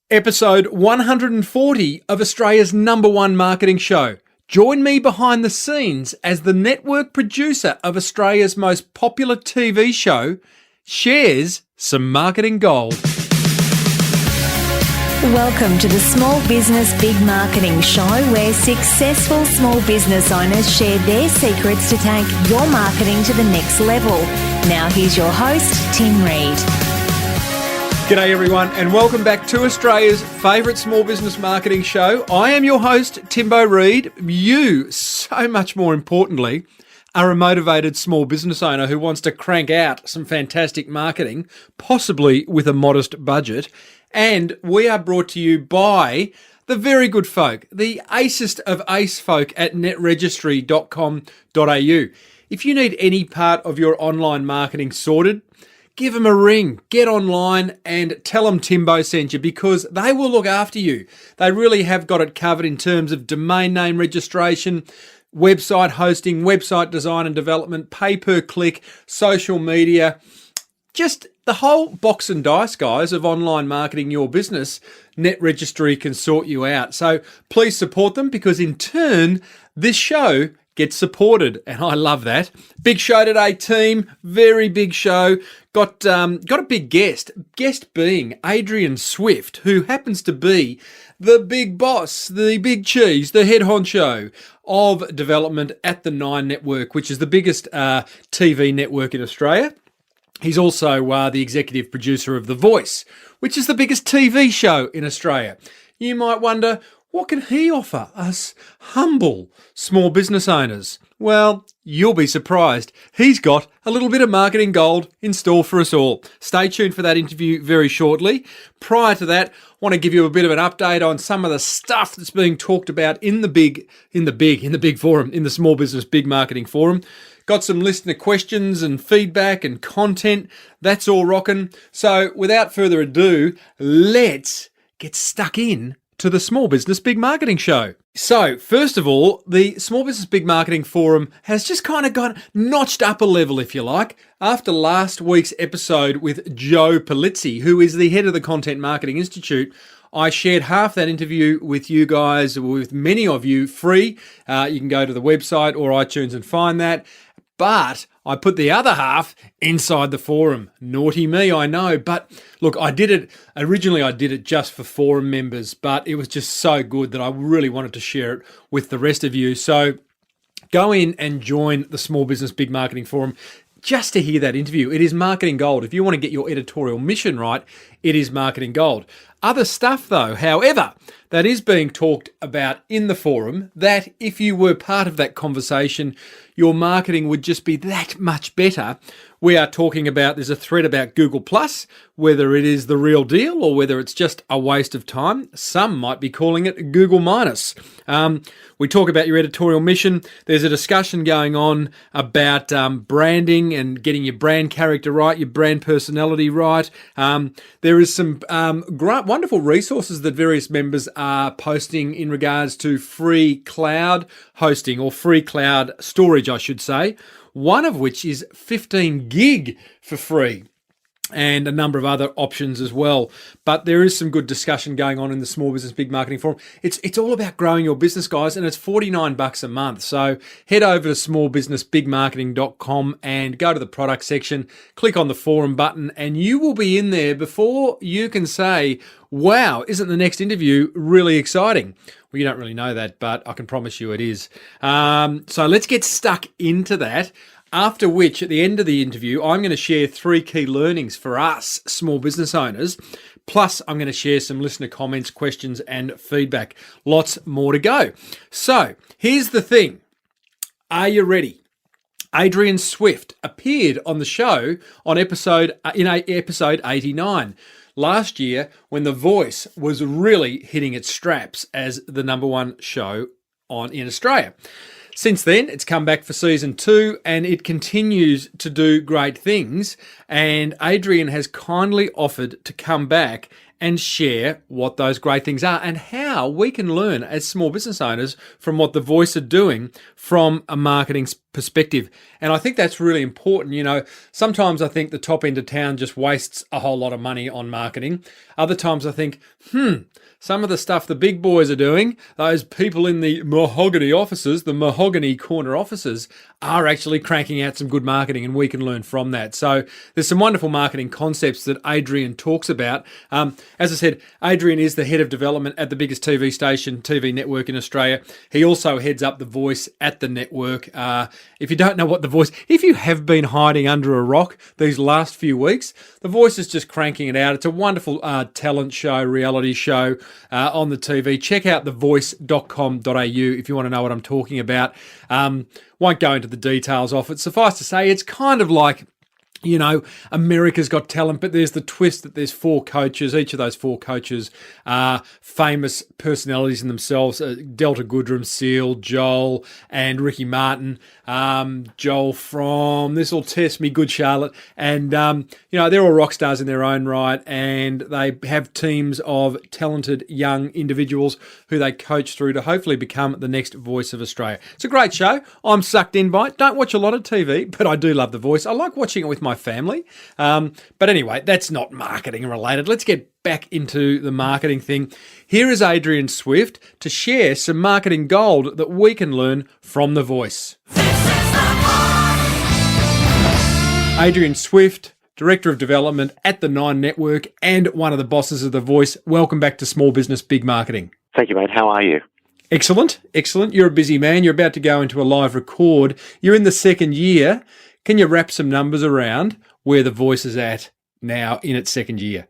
Episode 140 of Australia's #1 marketing show. Join me behind the scenes as the network producer of Australia's most popular TV show shares some marketing gold. Welcome to the Small Business Big Marketing Show, where successful small business owners share their secrets to take your marketing to the next level. Now here's your host, Tim Reid. G'day everyone, and welcome back to Australia's favourite small business marketing show. I am your host, Timbo Reid. You, so much more importantly, are a motivated small business owner who wants to crank out some fantastic marketing, possibly with a modest budget. And we are brought to you by the very good folk, the acest of ace folk at netregistry.com.au. If you need any part of your online marketing sorted, give them a ring, get online and tell them Timbo sent you, because they will look after you. They really have got it covered in terms of domain name registration, website hosting, website design and development, pay-per-click, social media, just the whole box and dice, guys, of online marketing your business. Net Registry can sort you out. So please support them, because in turn, this show gets supported, and I love that. Big show today, team. Very big show. Got a big guest being Adrian Swift, who happens to be the big boss, the big cheese, the head honcho of development at the Nine Network, which is the biggest TV network in Australia. He's also the executive producer of The Voice, which is the biggest TV show in Australia. You might wonder, what can he offer us humble small business owners? Well, you'll be surprised. He's got a little bit of marketing gold in store for us all. Stay tuned for that interview very shortly. Prior to that, I want to give you a bit of an update on some of the stuff that's being talked about in the big forum, in the Small Business Big Marketing Forum. Got some listener questions and feedback and content. That's all rocking. So without further ado, let's get stuck in to the Small Business Big Marketing Show. So, first of all, the Small Business Big Marketing Forum has just kind of got notched up a level, if you like, after last week's episode with Joe Polizzi, who is the head of the Content Marketing Institute. I shared half that interview with you guys, with many of you, free. You can go to the website or iTunes and find that. But I put the other half inside the forum. Naughty me, I know. But look, originally I did it just for forum members, but it was just so good that I really wanted to share it with the rest of you. So go in and join the Small Business Big Marketing Forum just to hear that interview. It is marketing gold. If you want to get your editorial mission right, it is marketing gold. Other stuff though, however, that is being talked about in the forum, that if you were part of that conversation, your marketing would just be that much better. We are talking about, there's a thread about Google Plus, whether it is the real deal or whether it's just a waste of time. Some might be calling it Google minus. We talk about your editorial mission. There's a discussion going on about branding and getting your brand character right, your brand personality right. There is some wonderful resources that various members are posting in regards to free cloud hosting, or free cloud storage, I should say. One of which is 15 gig for free, and a number of other options as well. But there is some good discussion going on in the Small Business Big Marketing Forum. It's all about growing your business, guys, and it's $49 a month. So head over to smallbusinessbigmarketing.com and go to the product section, click on the forum button, and you will be in there before you can say, wow, isn't the next interview really exciting? Well, you don't really know that, but I can promise you it is. So let's get stuck into that. After which, at the end of the interview, I'm going to share 3 key learnings for us small business owners. Plus, I'm going to share some listener comments, questions, and feedback. Lots more to go. So here's the thing. Are you ready? Adrian Swift appeared on the show in episode 89. Last year, when The Voice was really hitting its straps as the #1 show in Australia. Since then, it's come back for season 2 and it continues to do great things. And Adrian has kindly offered to come back and share what those great things are and how we can learn as small business owners from what The Voice are doing from a marketing perspective. And I think that's really important. You know, sometimes I think the top end of town just wastes a whole lot of money on marketing. Other times I think, some of the stuff the big boys are doing, those people in the mahogany offices, the mahogany corner offices, are actually cranking out some good marketing, and we can learn from that. So there's some wonderful marketing concepts that Adrian talks about. As I said, Adrian is the head of development at the biggest TV network in Australia. He also heads up The Voice at the network. If you don't know what The Voice, if you have been hiding under a rock these last few weeks, The Voice is just cranking it out. It's a wonderful talent show, reality show on the TV. Check out thevoice.com.au if you want to know what I'm talking about. Won't go into the details of it. Suffice to say, it's kind of like, you know, America's Got Talent, but there's the twist that there's 4 coaches. Each of those 4 coaches are famous personalities in themselves. Delta Goodrem, Seal, Joel, and Ricky Martin. Joel from This'll Test Me, Good Charlotte. And, you know, they're all rock stars in their own right, and they have teams of talented young individuals who they coach through to hopefully become the next voice of Australia. It's a great show. I'm sucked in by it. Don't watch a lot of TV, but I do love The Voice. I like watching it with my family. But anyway, that's not marketing related. Let's get back into the marketing thing. Here is Adrian Swift to share some marketing gold that we can learn from The Voice. Adrian Swift, Director of Development at the Nine Network and one of the bosses of The Voice. Welcome back to Small Business Big Marketing. Thank you, mate. How are you? Excellent. You're a busy man. You're about to go into a live record. You're in the second year. Can you wrap some numbers around where The Voice is at now in its second year?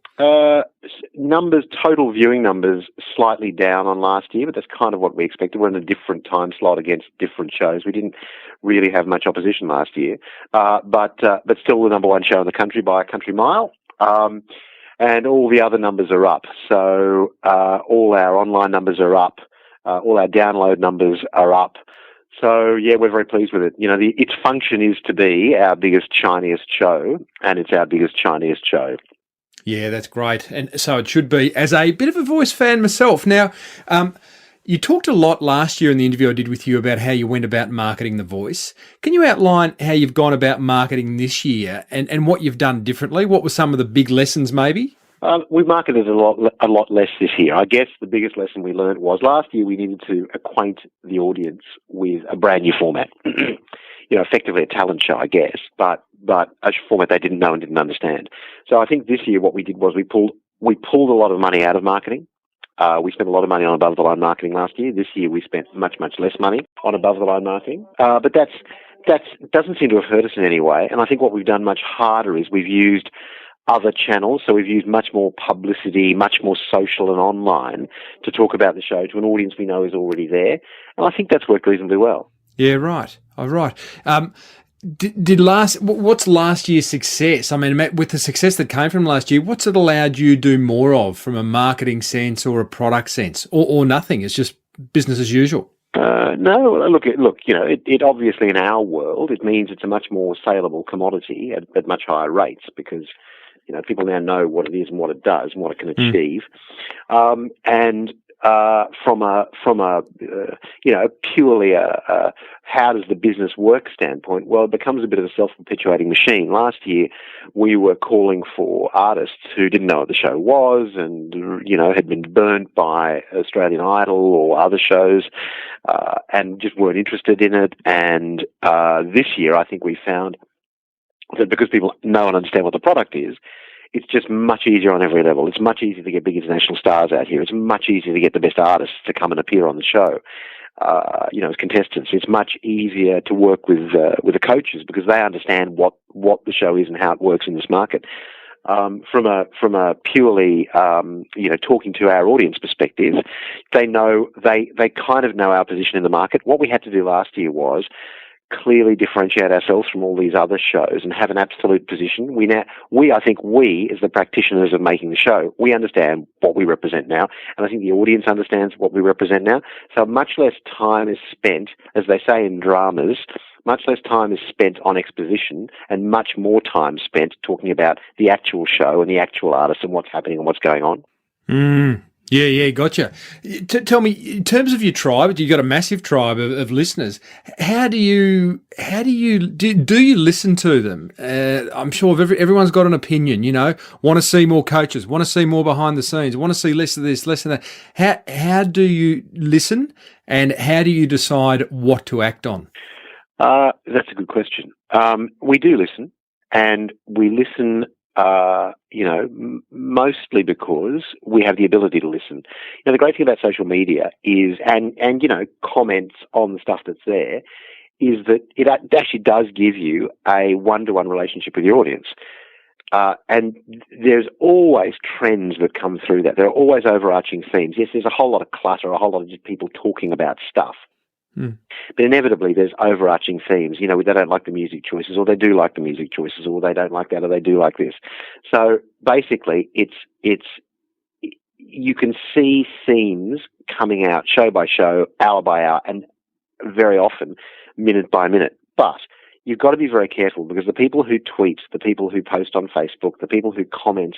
Total viewing numbers, slightly down on last year, but that's kind of what we expected. We're in a different time slot against different shows. We didn't really have much opposition last year, but still the number one show in the country by a country mile. And all the other numbers are up. So all our online numbers are up. All our download numbers are up. So, yeah, we're very pleased with it. You know, its function is to be our biggest, shiniest show, and it's our biggest, shiniest show. Yeah, that's great. And so it should be. As a bit of a Voice fan myself. Now, you talked a lot last year in the interview I did with you about how you went about marketing The Voice. Can you outline how you've gone about marketing this year and what you've done differently? What were some of the big lessons maybe? We marketed a lot less this year. I guess the biggest lesson we learned was last year we needed to acquaint the audience with a brand new format. You know, effectively a talent show, I guess, but a format they didn't know and didn't understand. So I think this year what we did was we pulled a lot of money out of marketing. We spent a lot of money on above the line marketing last year. This year we spent much less money on above the line marketing. But that doesn't seem to have hurt us in any way. And I think what we've done much harder is we've used other channels. So we've used much more publicity, much more social and online to talk about the show to an audience we know is already there. And I think that's worked reasonably well. Yeah, right. Oh, right. What's last year's success? I mean, with the success that came from last year, what's it allowed you to do more of from a marketing sense or a product sense, or nothing? It's just business as usual. No, look. You know, it obviously in our world it means it's a much more saleable commodity at much higher rates because you know people now know what it is and what it does and what it can achieve, and from a you know purely a how does the business work standpoint, well, it becomes a bit of a self-perpetuating machine. Last year, we were calling for artists who didn't know what the show was and, you know, had been burnt by Australian Idol or other shows and just weren't interested in it. And this year, I think we found that because people know and understand what the product is, it's just much easier on every level. It's much easier to get big international stars out here. It's much easier to get the best artists to come and appear on the show. You know, as contestants, it's much easier to work with the coaches because they understand what the show is and how it works in this market. From a purely you know talking to our audience perspective, they kind of know our position in the market. What we had to do last year was clearly differentiate ourselves from all these other shows and have an absolute position. I think we, as the practitioners of making the show, we understand what we represent now, and I think the audience understands what we represent now. So much less time is spent, as they say in dramas, much less time is spent on exposition and much more time spent talking about the actual show and the actual artists and what's happening and what's going on. Yeah, gotcha. Tell me, in terms of your tribe, you've got a massive tribe of listeners. How do you listen to them? I'm sure everyone's got an opinion. Want to see more coaches, want to see more behind the scenes, want to see less of this, less of that. How do you listen, and how do you decide what to act on? That's a good question. We do listen, and we listen. Mostly because we have the ability to listen. The great thing about social media is, and comments on the stuff that's there, is that it actually does give you a one-to-one relationship with your audience. And there's always trends that come through that. There are always overarching themes. Yes, there's a whole lot of clutter, a whole lot of just people talking about stuff. But inevitably, there's overarching themes. They don't like the music choices, or they do like the music choices, or they don't like that, or they do like this. So basically, it's you can see themes coming out show by show, hour by hour, and very often minute by minute. But you've got to be very careful, because the people who tweet, the people who post on Facebook, the people who comment,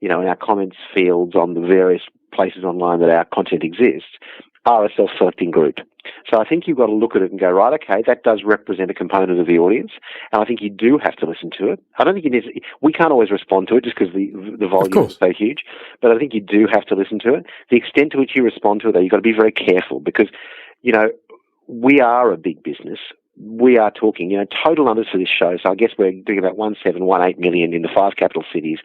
in our comments fields on the various places online that our content exists, are a self-selecting group. So I think you've got to look at it and go, right, okay, that does represent a component of the audience, and I think you do have to listen to it. I don't think we can't always respond to it just because the volume is so huge, but I think you do have to listen to it. The extent to which you respond to it, though, you've got to be very careful, because, we are a big business. We are talking, total numbers for this show, so I guess we're doing about 1.8 million in the 5 capital cities,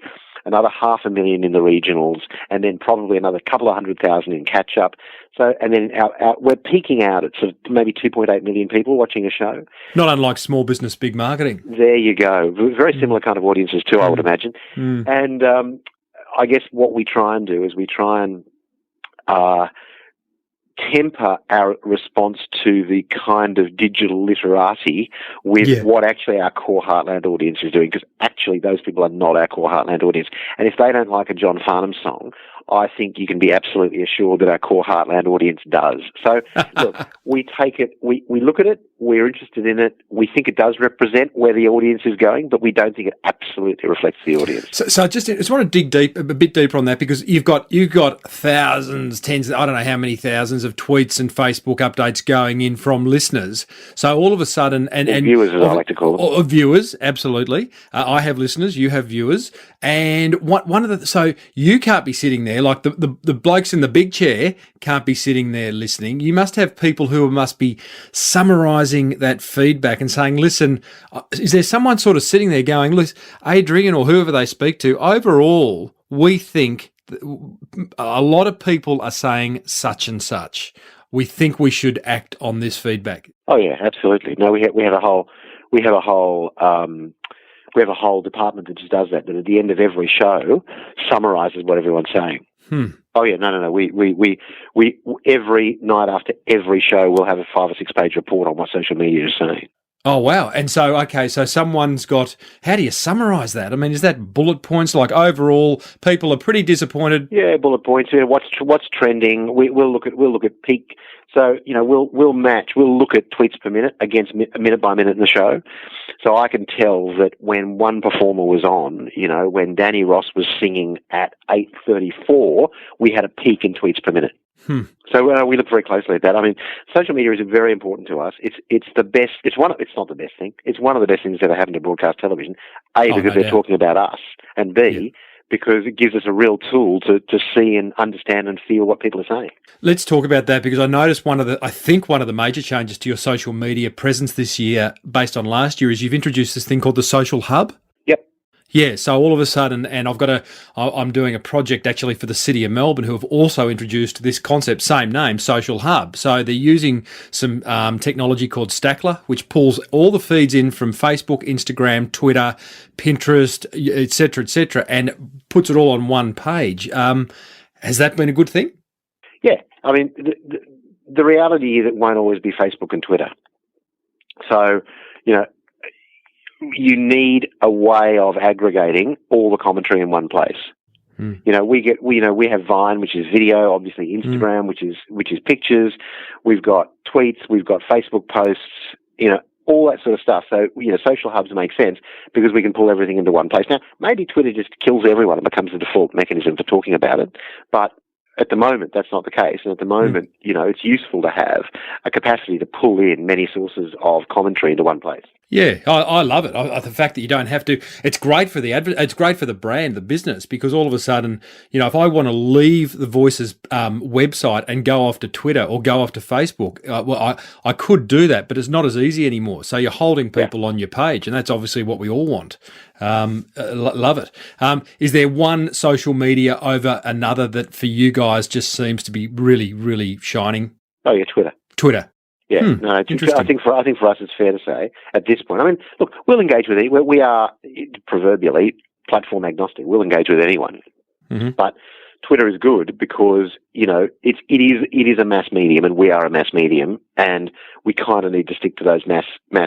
another 500,000 in the regionals, and then probably another couple of 100,000 in catch-up. So, and then we're peaking out at sort of maybe 2.8 million people watching a show. Not unlike small business, big marketing. There you go. Very similar kind of audiences too, I would imagine. And I guess what we try and do is we try and temper our response to the kind of digital literati with what actually our core Heartland audience is doing, because actually those people are not our core Heartland audience. And if they don't like a John Farnham song, I think you can be absolutely assured that our core Heartland audience does. So, look, we take it, we look at it, we're interested in it, we think it does represent where the audience is going, but we don't think it absolutely reflects the audience. So I just want to dig a bit deeper on that, because you've got thousands, tens, I don't know how many thousands of tweets and Facebook updates going in from listeners. So all of a sudden, and viewers, as I like to call them, of viewers, absolutely. I have listeners, you have viewers, and so you can't be sitting there like the blokes in the big chair can't be sitting there listening. You must have people who must be summarising that feedback and saying, listen, is there someone sort of sitting there going, listen, Adrian or whoever they speak to, overall, we think a lot of people are saying such and such. We think we should act on this feedback. Oh yeah, absolutely. No, we have a whole department that just does that at the end of every show summarises what everyone's saying. Oh yeah, no. We every night after every show we'll have a 5 or 6 page report on what social media is saying. Oh wow! And so so someone's got. How do you summarise that? I mean, is that bullet points? Like overall, people are pretty disappointed. Yeah, bullet points. Yeah, what's trending? We'll look at peak. So we'll match. We'll look at tweets per minute against minute by minute in the show. So I can tell that when one performer was on, when Danny Ross was singing at 8:34, we had a peak in tweets per minute. So we look very closely at that. I mean, social media is very important to us. It's the best. It's not the best thing. It's one of the best things that happened to broadcast television. Because they're talking about us, and B, because it gives us a real tool to see and understand and feel what people are saying. Let's talk about that, because I noticed one of the major changes to your social media presence this year, based on last year, is you've introduced this thing called the Social Hub. Yeah, so all of a sudden, and I'm doing a project actually for the City of Melbourne, who have also introduced this concept, same name, Social Hub. So they're using some technology called Stackler, which pulls all the feeds in from Facebook, Instagram, Twitter, Pinterest, etc., and puts it all on one page. Has that been a good thing? Yeah, I mean, the reality is it won't always be Facebook and Twitter. So, you need a way of aggregating all the commentary in one place. We have Vine, which is video, obviously Instagram, which is pictures. We've got tweets, we've got Facebook posts. all that sort of stuff. So, social hubs make sense because we can pull everything into one place. Now, maybe Twitter just kills everyone and becomes the default mechanism for talking about it, but at the moment, that's not the case. And at the moment, it's useful to have a capacity to pull in many sources of commentary into one place. Yeah, I love it. The fact that you don't have to, it's great for it's great for the brand, the business, because all of a sudden, if I want to leave the Voices website and go off to Twitter or go off to Facebook, I could do that, but it's not as easy anymore. So you're holding people on your page, and that's obviously what we all want. Love it. Is there one social media over another that for you guys just seems to be really, really shining? Oh yeah, Twitter. Yeah, no, I think for us it's fair to say at this point. I mean, look, we'll engage with it. We are proverbially platform agnostic. We'll engage with anyone, but Twitter is good because it is a mass medium, and we are a mass medium, and we kind of need to stick to those mass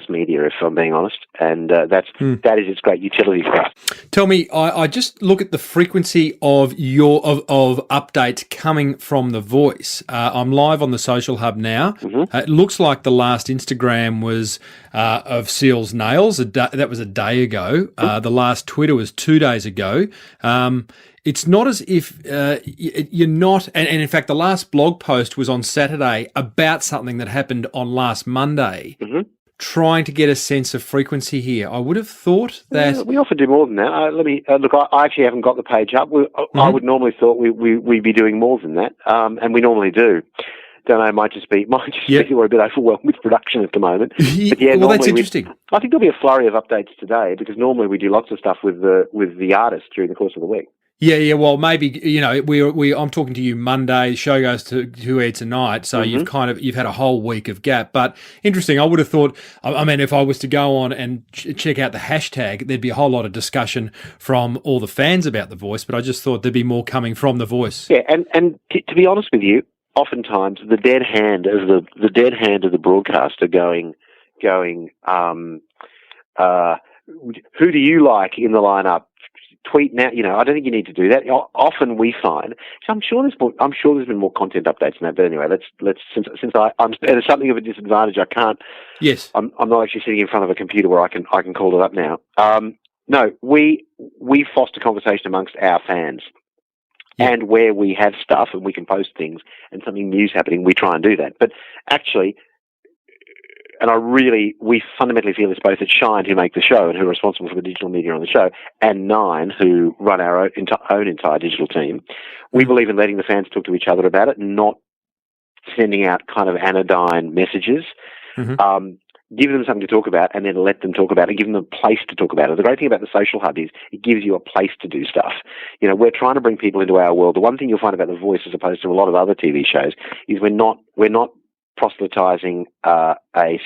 media, if I'm being honest. And that is its great utility for us. Tell me, I just look at the frequency of of updates coming from the Voice. I'm live on the Social Hub now. It looks like the last Instagram was of Seal's Nails. That was a day ago. The last Twitter was 2 days ago. It's not as if you're not, and in fact, the last blog post was on Saturday about something that happened on last Monday, trying to get a sense of frequency here. I would have thought that... we often do more than that. Look, I actually haven't got the page up. I would normally thought we'd be doing more than that, and we normally do. Don't know, might just be we're a bit overwhelmed with production at the moment. But yeah, well, that's interesting. I think there'll be a flurry of updates today because normally we do lots of stuff with the artists during the course of the week. Yeah. Well, maybe I'm talking to you Monday. The show goes to air tonight, so you've had a whole week of gap. But interesting. I would have thought. I mean, if I was to go on and check out the hashtag, there'd be a whole lot of discussion from all the fans about the Voice. But I just thought there'd be more coming from the Voice. Yeah, and to be honest with you, oftentimes the dead hand of the broadcaster going. Who do you like in the lineup? Tweet now. I don't think you need to do that. Often we find. So I'm sure there's been more content updates than that. But anyway, let's since I'm at something of a disadvantage, I can't. Yes. I'm not actually sitting in front of a computer where I can call it up now. No, we foster conversation amongst our fans. Yeah. And where we have stuff and we can post things and something new's happening, we try and do that. But actually, and we fundamentally feel it's both at Shine, who make the show and who are responsible for the digital media on the show, and Nine, who run our own entire digital team. We believe in letting the fans talk to each other about it, not sending out kind of anodyne messages. Give them something to talk about and then let them talk about it, give them a place to talk about it. The great thing about the Social Hub is it gives you a place to do stuff. We're trying to bring people into our world. The one thing you'll find about The Voice, as opposed to a lot of other TV shows, is we're not proselytizing a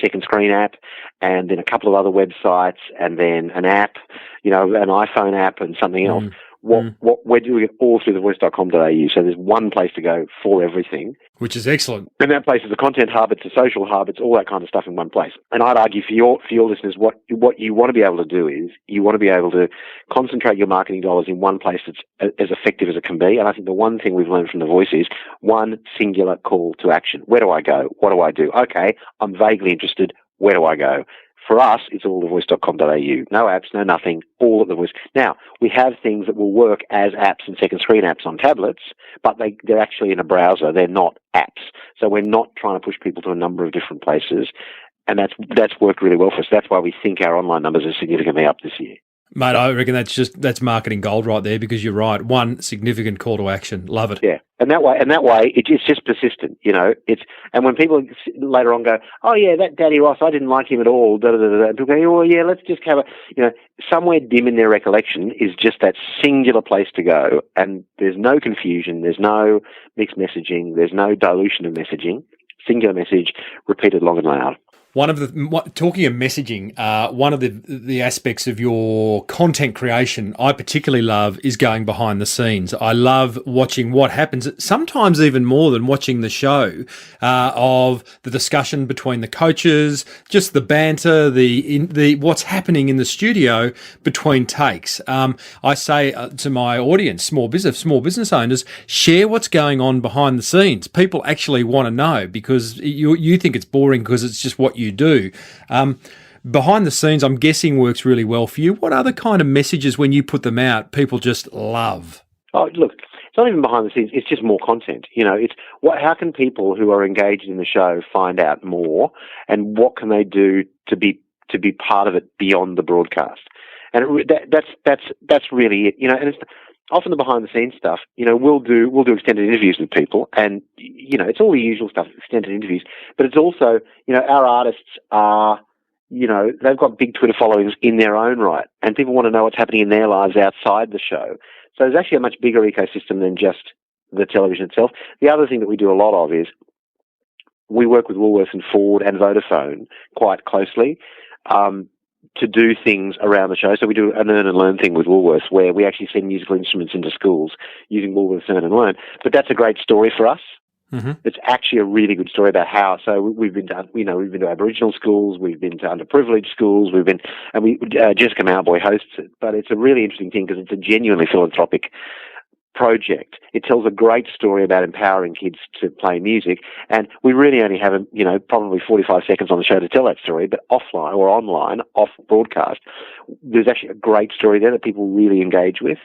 second screen app and then a couple of other websites and then an app, an iPhone app and something else. What we're doing it all through thevoice.com.au. So there's one place to go for everything. Which is excellent. And that place is a content hub, it's a social hub, it's all that kind of stuff in one place. And I'd argue for your listeners, what you want to be able to do is you want to be able to concentrate your marketing dollars in one place that's as effective as it can be. And I think the one thing we've learned from The Voice is one singular call to action. Where do I go? What do I do? Okay, I'm vaguely interested. Where do I go? For us, it's all thevoice.com.au. No apps, no nothing, all at The Voice. Now, we have things that will work as apps and second screen apps on tablets, but they're actually in a browser. They're not apps. So we're not trying to push people to a number of different places, and that's worked really well for us. That's why we think our online numbers are significantly up this year. Mate, I reckon that's marketing gold right there, because you're right. One significant call to action. Love it. Yeah. And that way, it's just persistent, and when people later on go, oh yeah, that Daddy Ross, I didn't like him at all, and people go, oh yeah, let's just have somewhere dim in their recollection is just that singular place to go, and there's no confusion, there's no mixed messaging, there's no dilution of messaging, singular message repeated long and loud. Talking of messaging, one of the aspects of your content creation I particularly love is going behind the scenes. I love watching what happens, sometimes even more than watching the show, of the discussion between the coaches, just the banter, the what's happening in the studio between takes. I say to my audience, small business owners, share what's going on behind the scenes. People actually want to know, because you think it's boring because it's just what you do. behind the scenes, I'm guessing works really well for you. What other kind of messages, when you put them out, people just love? Oh, look, it's not even behind the scenes. It's just more content. It's how can people who are engaged in the show find out more, and what can they do to be part of it beyond the broadcast? And that's really it. And it's often the behind the scenes stuff. We'll do extended interviews with people, and it's all the usual stuff, extended interviews. But it's also our artists are. They've got big Twitter followings in their own right, and people want to know what's happening in their lives outside the show. So there's actually a much bigger ecosystem than just the television itself. The other thing that we do a lot of is we work with Woolworths and Ford and Vodafone quite closely to do things around the show. So we do an Earn and Learn thing with Woolworths, where we actually send musical instruments into schools using Woolworths Earn and Learn. But that's a great story for us. Mm-hmm. It's actually a really good story about how. So we've been to, we've been to Aboriginal schools, we've been to underprivileged schools, Jessica Mowboy hosts it. But it's a really interesting thing because it's a genuinely philanthropic project. It tells a great story about empowering kids to play music, and we really only have probably 45 seconds on the show to tell that story. But offline or online, off broadcast, there's actually a great story there that people really engage with.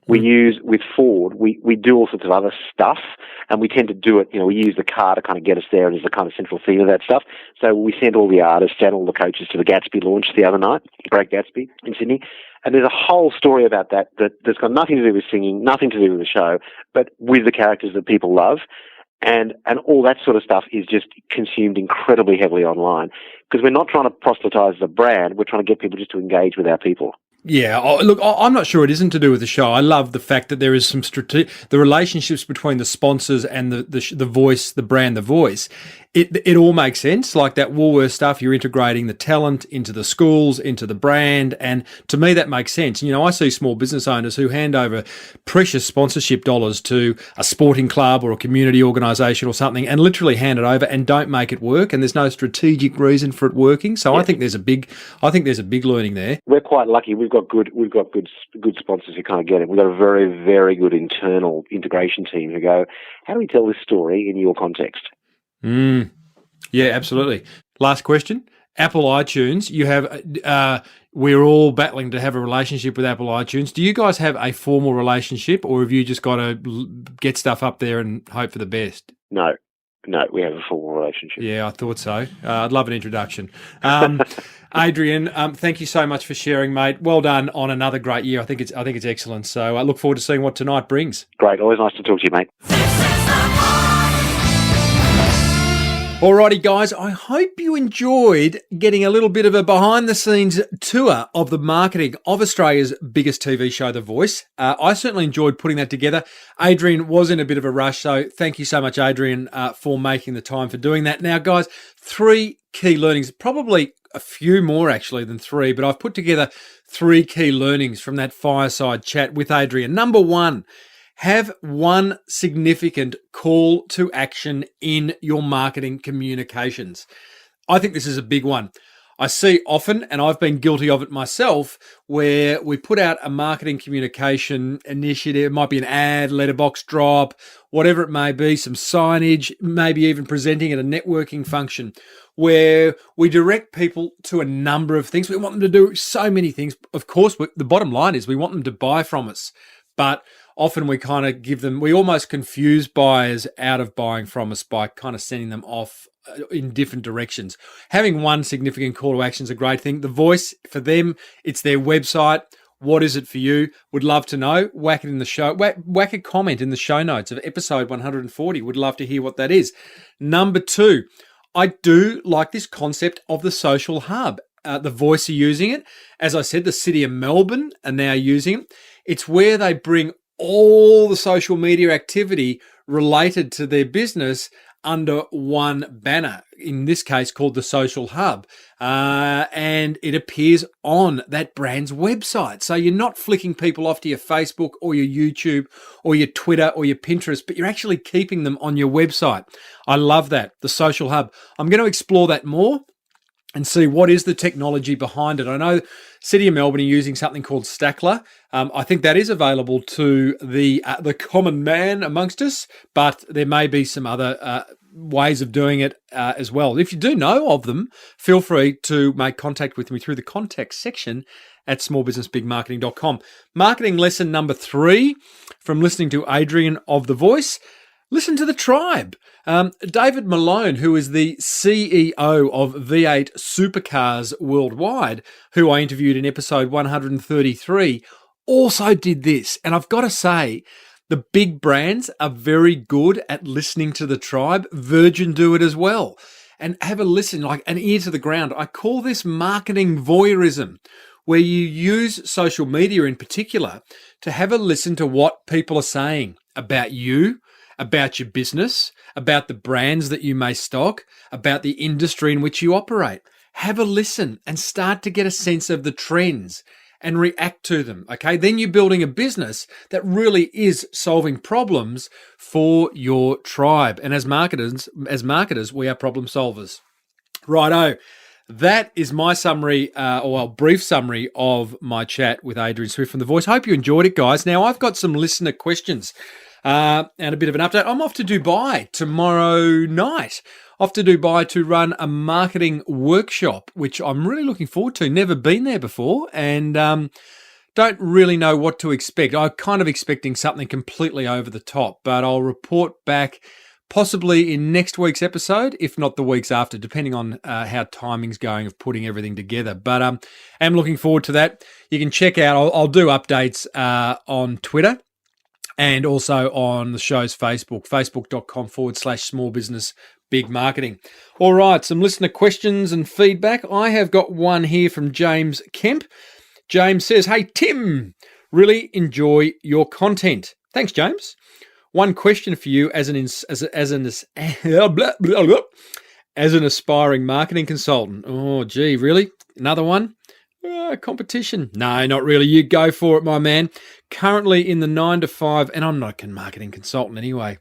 We use, with Ford, we do all sorts of other stuff, and we tend to do it, we use the car to kind of get us there, and is the kind of central theme of that stuff. So we sent all the artists and all the coaches to the Gatsby launch the other night, Great Gatsby in Sydney, and there's a whole story about that's got nothing to do with singing, nothing to do with the show, but with the characters that people love. And all that sort of stuff is just consumed incredibly heavily online, because we're not trying to proselytize the brand, we're trying to get people just to engage with our people. Yeah, look, I'm not sure it isn't to do with the show. I love the fact that there is some the relationships between the sponsors and the voice, the brand, the voice. It all makes sense. Like that Woolworths stuff, you're integrating the talent into the schools, into the brand, and to me that makes sense. I see small business owners who hand over precious sponsorship dollars to a sporting club or a community organisation or something, and literally hand it over and don't make it work, and there's no strategic reason for it working. So yeah. I think there's a big learning there. We're quite lucky. We've got good sponsors who kind of get it. We've got a very, very good internal integration team who go, how do we tell this story in your context? Yeah, absolutely. Last question. Apple iTunes, you have, we're all battling to have a relationship with Apple iTunes. Do you guys have a formal relationship, or have you just got to get stuff up there and hope for the best? No, we have a formal relationship. Yeah, I thought so. I'd love an introduction. Adrian, thank you so much for sharing, mate. Well done on another great year. I think it's excellent. So I look forward to seeing what tonight brings. Great. Always nice to talk to you, mate. Alrighty, guys, I hope you enjoyed getting a little bit of a behind-the-scenes tour of the marketing of Australia's biggest TV show, The Voice. I certainly enjoyed putting that together. Adrian was in a bit of a rush, so thank you so much, Adrian, for making the time for doing that. Now, guys, 3 key learnings, probably a few more actually than 3, but I've put together 3 key learnings from that fireside chat with Adrian. Number 1, have one significant call to action in your marketing communications. I think this is a big one. I see often, and I've been guilty of it myself, where we put out a marketing communication initiative. It might be an ad, letterbox drop, whatever it may be, some signage, maybe even presenting at a networking function, where we direct people to a number of things. We want them to do so many things. Of course, the bottom line is we want them to buy from us, but often we kind of we almost confuse buyers out of buying from us by kind of sending them off in different directions. Having one significant call to action is a great thing. The Voice, for them, it's their website. What is it for you? Would love to know. Whack it in the show. Whack a comment in the show notes of episode 140. Would love to hear what that is. Number 2, I do like this concept of the social hub. The Voice are using it. As I said, the City of Melbourne are now using it. It's where they bring all the social media activity related to their business under one banner, in this case called the Social Hub, and it appears on that brand's website. So you're not flicking people off to your Facebook or your YouTube or your Twitter or your Pinterest, but you're actually keeping them on your website. I love that, the Social Hub. I'm going to explore that more and see what is the technology behind it. I know City of Melbourne are using something called Stackler. I think that is available to the common man amongst us, but there may be some other ways of doing it as well. If you do know of them, feel free to make contact with me through the contact section at smallbusinessbigmarketing.com. Marketing lesson number 3 from listening to Adrian of The Voice. Listen to the tribe. David Malone, who is the CEO of V8 Supercars Worldwide, who I interviewed in episode 133, also did this. And I've got to say, the big brands are very good at listening to the tribe. Virgin do it as well. And have a listen, like an ear to the ground. I call this marketing voyeurism, where you use social media in particular to have a listen to what people are saying about you, about your business, about the brands that you may stock, about the industry in which you operate. Have a listen and start to get a sense of the trends and react to them, okay? Then you're building a business that really is solving problems for your tribe. And as marketers, we are problem solvers. Righto. That is my summary, brief summary of my chat with Adrian Swift from The Voice. Hope you enjoyed it, guys. Now, I've got some listener questions and a bit of an update. I'm off to Dubai tomorrow night. Off to Dubai to run a marketing workshop, which I'm really looking forward to. Never been there before and don't really know what to expect. I'm kind of expecting something completely over the top, but I'll report back possibly in next week's episode, if not the weeks after, depending on how timing's going of putting everything together. But I'm looking forward to that. You can check out, I'll do updates on Twitter and also on the show's Facebook, facebook.com/small business big marketing. All right, some listener questions and feedback. I have got one here from James Kemp. James says, "Hey, Tim, really enjoy your content." Thanks, James. One question for you as an aspiring marketing consultant. Oh, gee, really? Another one? Competition? No, not really. You go for it, my man. Currently in the 9 to 5, and I'm not a marketing consultant anyway.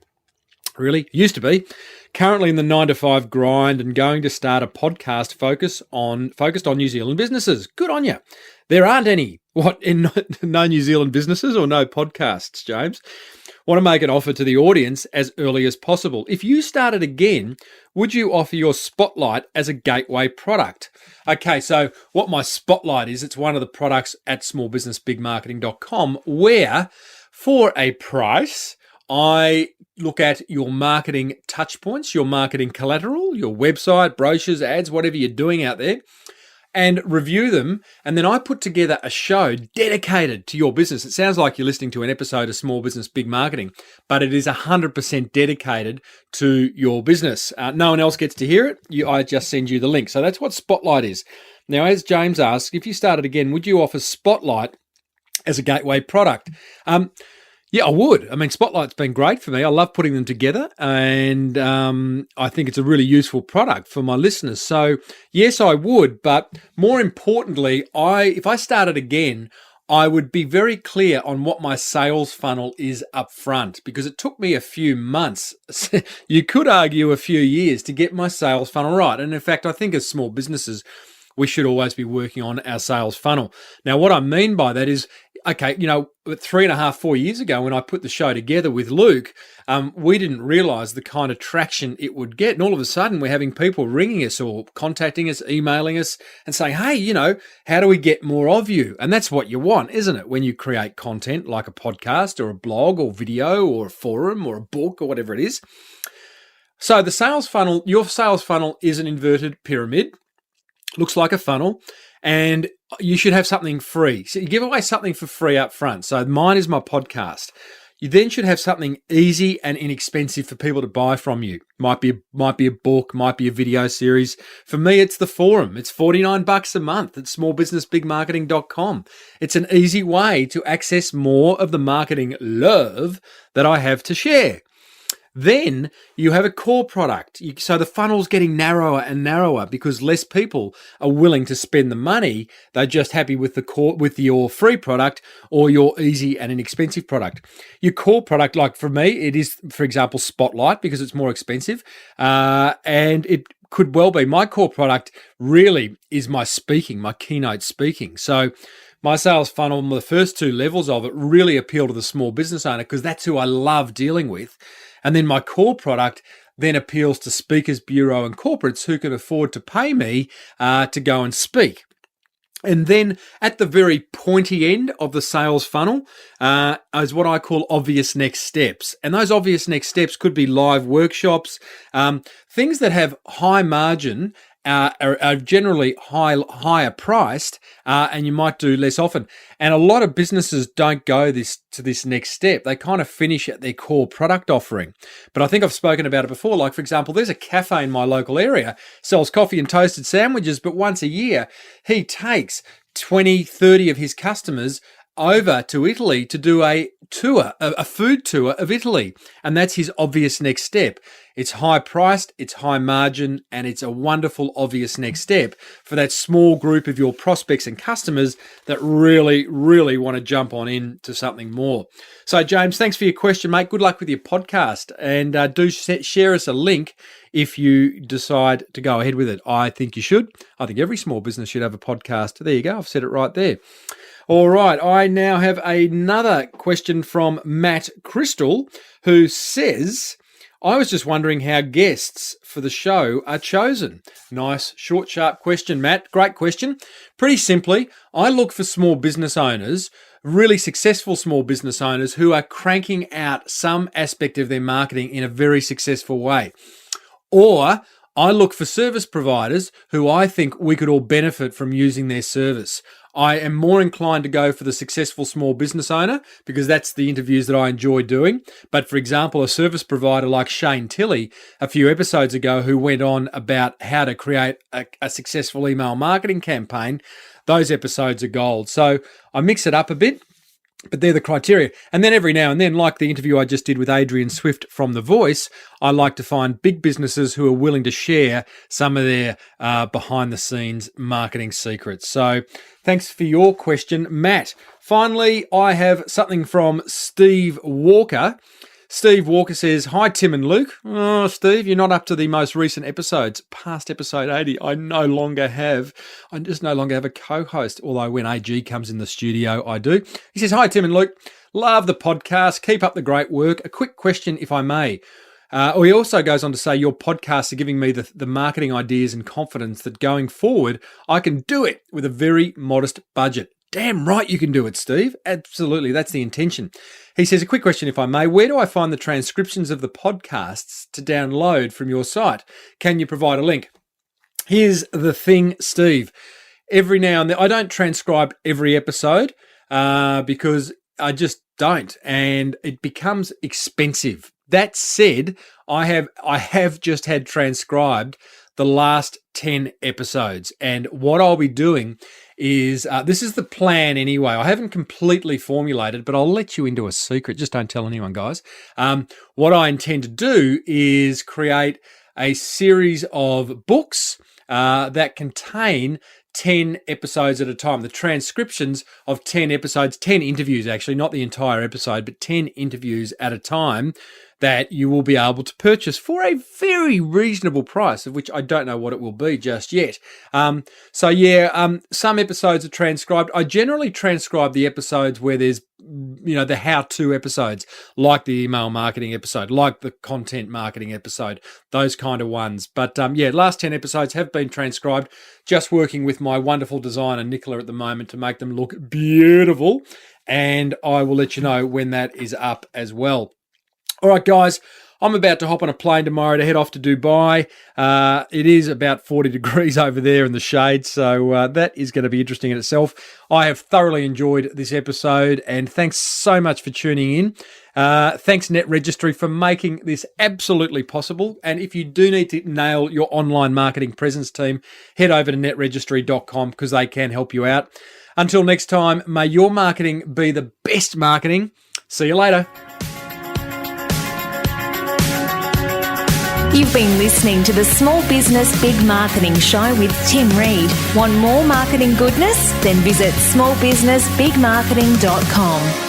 Really? Used to be. Currently in the 9 to 5 grind and going to start a podcast focused on New Zealand businesses. Good on you. There aren't any. What, in no New Zealand businesses or no podcasts, James? Want to make an offer to the audience as early as possible. If you started again, would you offer your Spotlight as a gateway product? Okay, so what my Spotlight is, it's one of the products at smallbusinessbigmarketing.com where for a price, I look at your marketing touch points, your marketing collateral, your website, brochures, ads, whatever you're doing out there, and review them. And then I put together a show dedicated to your business. It sounds like you're listening to an episode of Small Business Big Marketing, but it is 100% dedicated to your business. No one else gets to hear it. I just send you the link. So that's what Spotlight is. Now, as James asked, if you started again, would you offer Spotlight as a gateway product? Yeah, I would. I mean, Spotlight's been great for me. I love putting them together, and I think it's a really useful product for my listeners. So, yes, I would. But more importantly, if I started again, I would be very clear on what my sales funnel is up front, because it took me a few months, you could argue a few years, to get my sales funnel right. And in fact, I think as small businesses, we should always be working on our sales funnel. Now, what I mean by that is, okay, 3.5, 4 years ago when I put the show together with Luke, we didn't realize the kind of traction it would get. And all of a sudden we're having people ringing us or contacting us, emailing us and saying, hey, how do we get more of you? And that's what you want, isn't it? When you create content like a podcast or a blog or video or a forum or a book or whatever it is. So the sales funnel, your sales funnel is an inverted pyramid. Looks like a funnel, and you should have something free. So you give away something for free up front. So mine is my podcast. You then should have something easy and inexpensive for people to buy from you. Might be a book, might be a video series. For me, it's the forum. It's $49 a month at smallbusinessbigmarketing.com. It's an easy way to access more of the marketing love that I have to share. Then you have a core product. So the funnel's getting narrower and narrower because less people are willing to spend the money. They're just happy with with your free product or your easy and inexpensive product. Your core product, like for me, it is, for example, Spotlight, because it's more expensive. And it could well be my core product really is my speaking, my keynote speaking. So my sales funnel, the first two levels of it really appeal to the small business owner because that's who I love dealing with. And then my core product then appeals to speakers bureau and corporates who can afford to pay me to go and speak. And then at the very pointy end of the sales funnel is what I call obvious next steps. And those obvious next steps could be live workshops, things that have high margin, are generally higher priced, and you might do less often. And a lot of businesses don't go to this next step. They kind of finish at their core product offering. But I think I've spoken about it before. Like, for example, there's a cafe in my local area, sells coffee and toasted sandwiches, but once a year, he takes 20, 30 of his customers over to Italy to do a tour, a food tour of Italy. And that's his obvious next step. It's high priced, it's high margin, and it's a wonderful obvious next step for that small group of your prospects and customers that really, really want to jump on into something more. So James, thanks for your question, mate. Good luck with your podcast, and do share us a link if you decide to go ahead with it. I think you should. I think every small business should have a podcast. There you go. I've said it right there. All right, I now have another question from Matt Crystal, who says, I was just wondering how guests for the show are chosen. Nice, short, sharp question, Matt. Great question. Pretty simply, I look for small business owners, really successful small business owners who are cranking out some aspect of their marketing in a very successful way. Or I look for service providers who I think we could all benefit from using their service. I am more inclined to go for the successful small business owner because that's the interviews that I enjoy doing. But for example, a service provider like Shane Tilley a few episodes ago who went on about how to create a successful email marketing campaign, those episodes are gold. So I mix it up a bit. But they're the criteria. And then every now and then, like the interview I just did with Adrian Swift from The Voice, I like to find big businesses who are willing to share some of their behind-the-scenes marketing secrets. So thanks for your question, Matt. Finally, I have something from Steve Walker. Steve Walker says, hi, Tim and Luke. Oh, Steve, you're not up to the most recent episodes. Past episode 80, I just no longer have a co-host, although when AG comes in the studio, I do. He says, hi, Tim and Luke. Love the podcast. Keep up the great work. A quick question, if I may. He also goes on to say, your podcasts are giving me the marketing ideas and confidence that going forward, I can do it with a very modest budget. Damn right you can do it, Steve. Absolutely, that's the intention. He says, a quick question, if I may. Where do I find the transcriptions of the podcasts to download from your site? Can you provide a link? Here's the thing, Steve. Every now and then, I don't transcribe every episode because I just don't, and it becomes expensive. That said, I have just had transcribed the last 10 episodes, and what I'll be doing is, this is the plan anyway. I haven't completely formulated, but I'll let you into a secret. Just don't tell anyone, guys. What I intend to do is create a series of books that contain 10 episodes at a time. The transcriptions of 10 episodes, 10 interviews actually, not the entire episode, but 10 interviews at a time that you will be able to purchase for a very reasonable price, of which I don't know what it will be just yet. Some episodes are transcribed. I generally transcribe the episodes where there's, the how-to episodes, like the email marketing episode, like the content marketing episode, those kind of ones. But last 10 episodes have been transcribed, just working with my wonderful designer, Nicola, at the moment to make them look beautiful. And I will let you know when that is up as well. All right, guys, I'm about to hop on a plane tomorrow to head off to Dubai. It is about 40 degrees over there in the shade, so that is going to be interesting in itself. I have thoroughly enjoyed this episode, and thanks so much for tuning in. Thanks, Net Registry, for making this absolutely possible. And if you do need to nail your online marketing presence team, head over to netregistry.com because they can help you out. Until next time, may your marketing be the best marketing. See you later. You've been listening to the Small Business Big Marketing Show with Tim Reid. Want more marketing goodness? Then visit smallbusinessbigmarketing.com.